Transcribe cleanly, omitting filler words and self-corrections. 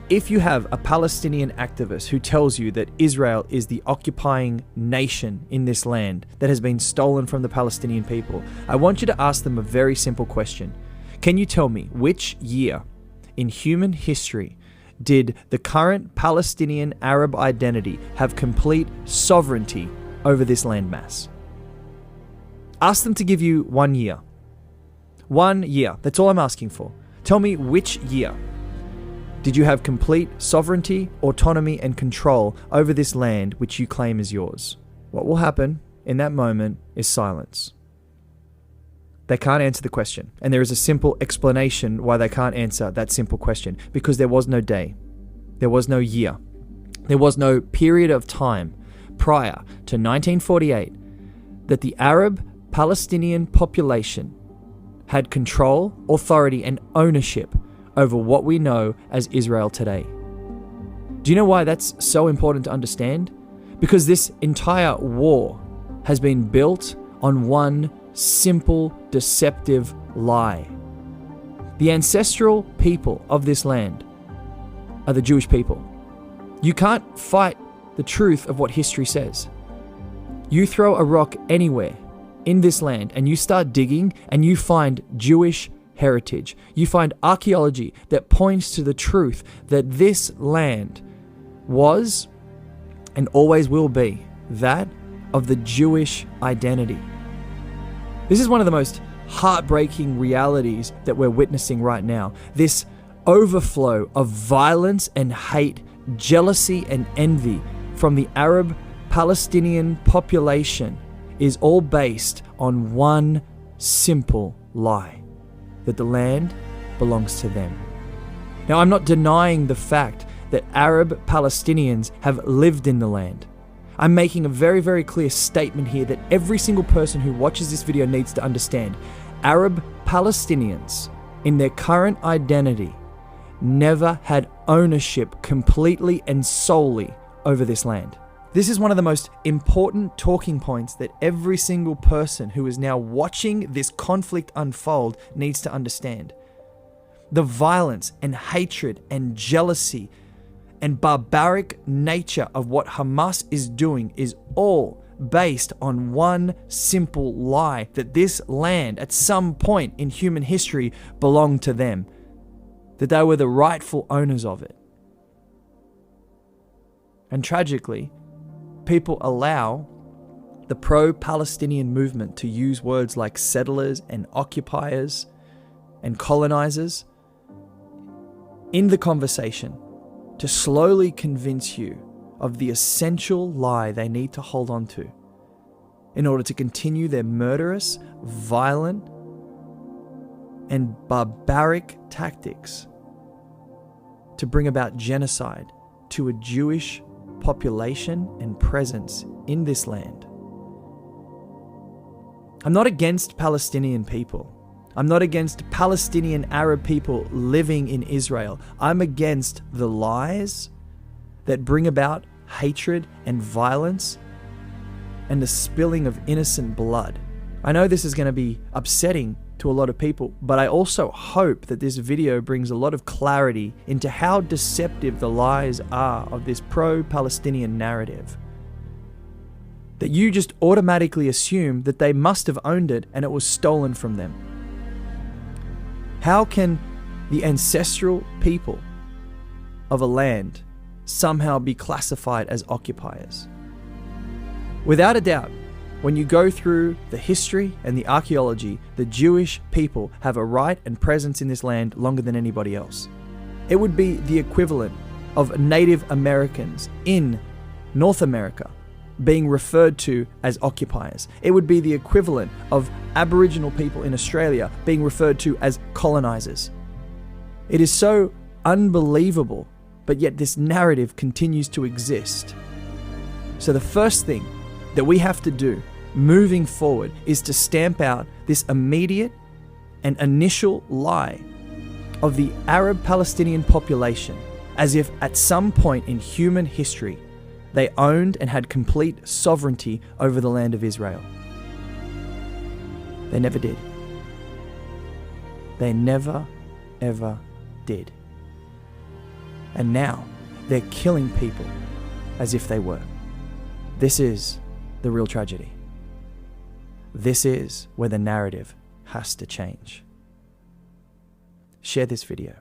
if you have a Palestinian activist who tells you that Israel is the occupying nation in this land that has been stolen from the Palestinian people, I want you to ask them a very simple question. Can you tell me which year in human history did the current Palestinian Arab identity have complete sovereignty over this landmass? Ask them to give you 1 year. 1 year. That's all I'm asking for. Tell me which year did you have complete sovereignty, autonomy, and control over this land which you claim is yours? What will happen in that moment is silence. They can't answer the question. And there is a simple explanation why they can't answer that simple question. Because there was no day. There was no year. There was no period of time prior to 1948 that the Arab Palestinian population had control, authority, and ownership over what we know as Israel today. Do you know why that's so important to understand? Because this entire war has been built on one simple, deceptive lie. The ancestral people of this land are the Jewish people. You can't fight the truth of what history says. You throw a rock anywhere in this land and you start digging and you find Jewish heritage. You find archaeology that points to the truth that this land was and always will be that of the Jewish identity. This is one of the most heartbreaking realities that we're witnessing right now. This overflow of violence and hate, jealousy and envy from the Arab Palestinian population is all based on one simple lie: that the land belongs to them. Now, I'm not denying the fact that Arab Palestinians have lived in the land. I'm making a very, very clear statement here that every single person who watches this video needs to understand. Arab Palestinians, in their current identity, never had ownership completely and solely over this land. This is one of the most important talking points that every single person who is now watching this conflict unfold needs to understand. The violence and hatred and jealousy and barbaric nature of what Hamas is doing is all based on one simple lie: that this land at some point in human history belonged to them, that they were the rightful owners of it. And tragically, people allow the pro-Palestinian movement to use words like settlers and occupiers and colonizers in the conversation to slowly convince you of the essential lie they need to hold on to in order to continue their murderous, violent, and barbaric tactics to bring about genocide to a Jewish population and presence in this land. I'm not against Palestinian people. I'm not against Palestinian Arab people living in Israel. I'm against the lies that bring about hatred and violence and the spilling of innocent blood. I know this is going to be upsetting to a lot of people, but I also hope that this video brings a lot of clarity into how deceptive the lies are of this pro-Palestinian narrative. That you just automatically assume that they must have owned it and it was stolen from them. How can the ancestral people of a land somehow be classified as occupiers? Without a doubt, when you go through the history and the archaeology, the Jewish people have a right and presence in this land longer than anybody else. It would be the equivalent of Native Americans in North America being referred to as occupiers. It would be the equivalent of Aboriginal people in Australia being referred to as colonizers. It is so unbelievable, but yet this narrative continues to exist. So the first thing that we have to do moving forward is to stamp out this immediate and initial lie of the Arab Palestinian population as if at some point in human history they owned and had complete sovereignty over the land of Israel. They never did. They never, ever did. And now they're killing people as if they were. This is the real tragedy. This is where the narrative has to change. Share this video.